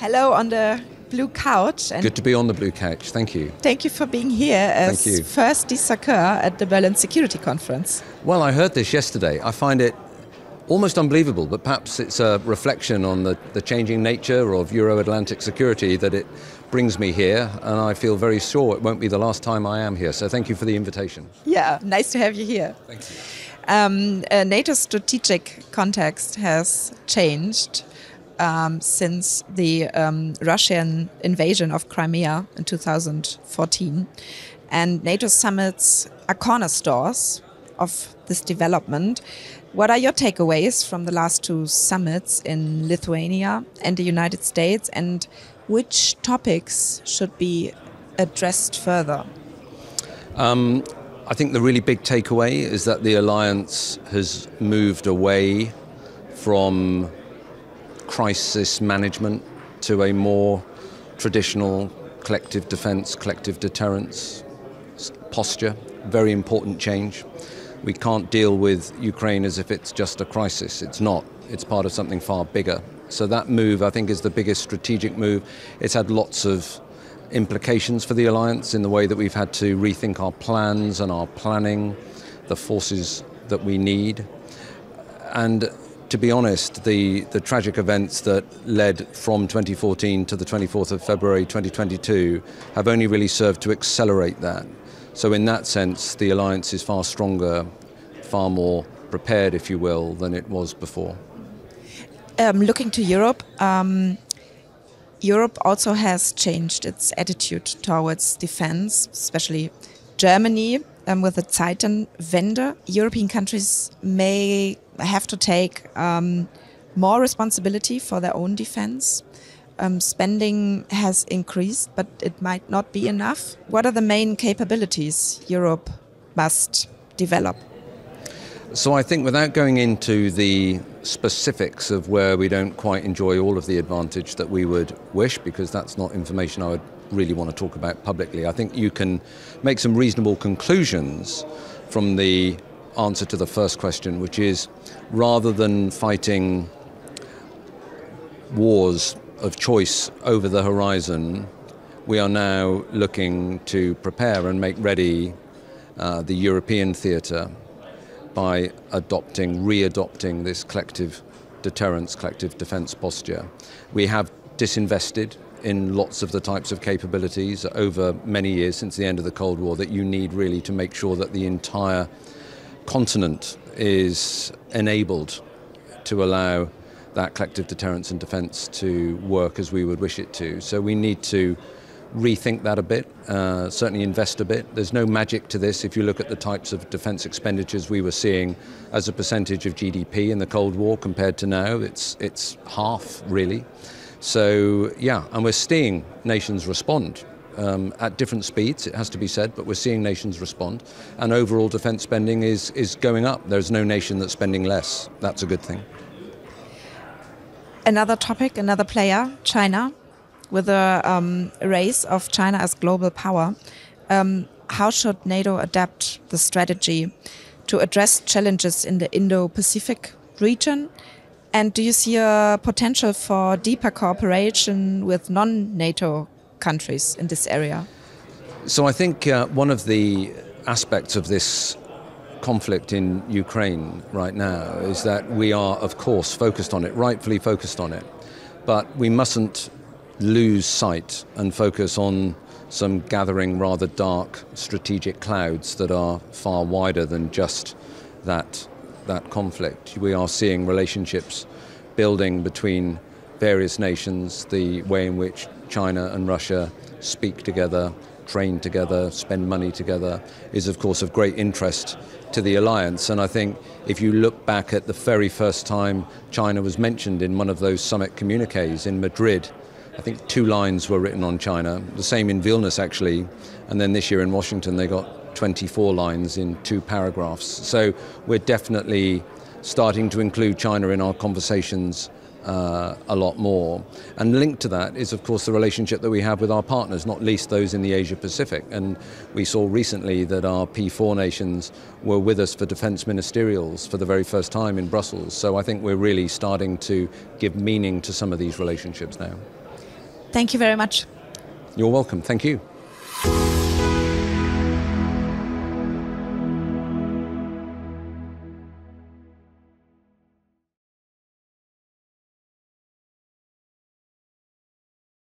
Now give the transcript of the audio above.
Hello on the blue couch. And good to be on the blue couch, thank you. Thank you for being here as first DSACEUR at the Berlin Security Conference. Well, I heard this yesterday. I find it almost unbelievable, but perhaps it's a reflection on the changing nature of Euro-Atlantic security that it brings me here, and I feel very sure it won't be the last time I am here. So thank you for the invitation. Yeah, nice to have you here. Thank you. NATO's strategic context has changed since the Russian invasion of Crimea in 2014. And NATO summits are cornerstones of this development. What are your takeaways from the last two summits in Lithuania and the United States, and which topics should be addressed further? I think the really big takeaway is that the alliance has moved away from crisis management to a more traditional collective defense, collective deterrence posture. Very important change. We can't deal with Ukraine as if it's just a crisis. It's not. It's part of something far bigger. So that move, I think, is the biggest strategic move. It's had lots of implications for the alliance in the way that we've had to rethink our plans and our planning, the forces that we need. And to be honest, the tragic events that led from 2014 to the 24th of February 2022 have only really served to accelerate that. So in that sense, the alliance is far stronger, far more prepared, if you will, than it was before. Looking to Europe, Europe also has changed its attitude towards defense, especially Germany with the Zeitenwende. European countries may have to take more responsibility for their own defense. Spending has increased, but it might not be enough. What are the main capabilities Europe must develop? So I think, without going into the specifics of where we don't quite enjoy all of the advantage that we would wish, because that's not information I would really want to talk about publicly, I think you can make some reasonable conclusions from the answer to the first question, which is, rather than fighting wars of choice over the horizon, we are now looking to prepare and make ready the European theatre by re-adopting this collective deterrence, collective defence posture. We have disinvested in lots of the types of capabilities over many years since the end of the Cold War that you need really to make sure that the entire continent is enabled to allow that collective deterrence and defence to work as we would wish it to. So we need to rethink that a bit, certainly invest a bit. There's no magic to this. If you look at the types of defence expenditures we were seeing as a percentage of GDP in the Cold War compared to now, it's half really. So yeah, and we're seeing nations respond at different speeds, it has to be said, but we're seeing nations respond, and overall defence spending is going up. There's no nation that's spending less. That's a good thing. Another topic, another player, China. With the race of China as global power, how should NATO adapt the strategy to address challenges in the Indo-Pacific region? And do you see a potential for deeper cooperation with non-NATO countries in this area? So I think one of the aspects of this conflict in Ukraine right now is that we are, of course, focused on it, rightfully focused on it, but we mustn't lose sight and focus on some gathering rather dark strategic clouds that are far wider than just that conflict. We are seeing relationships building between various nations, the way in which China and Russia speak together, train together, spend money together, is of course of great interest to the alliance. And I think if you look back at the very first time China was mentioned in one of those summit communiques in Madrid, I think 2 lines were written on China, the same in Vilnius actually, and then this year in Washington they got 24 lines in 2 paragraphs. So we're definitely starting to include China in our conversations a lot more. And linked to that is, of course, the relationship that we have with our partners, not least those in the Asia Pacific. And we saw recently that our P4 nations were with us for defence ministerials for the very first time in Brussels. So I think we're really starting to give meaning to some of these relationships now. Thank you very much. You're welcome. Thank you.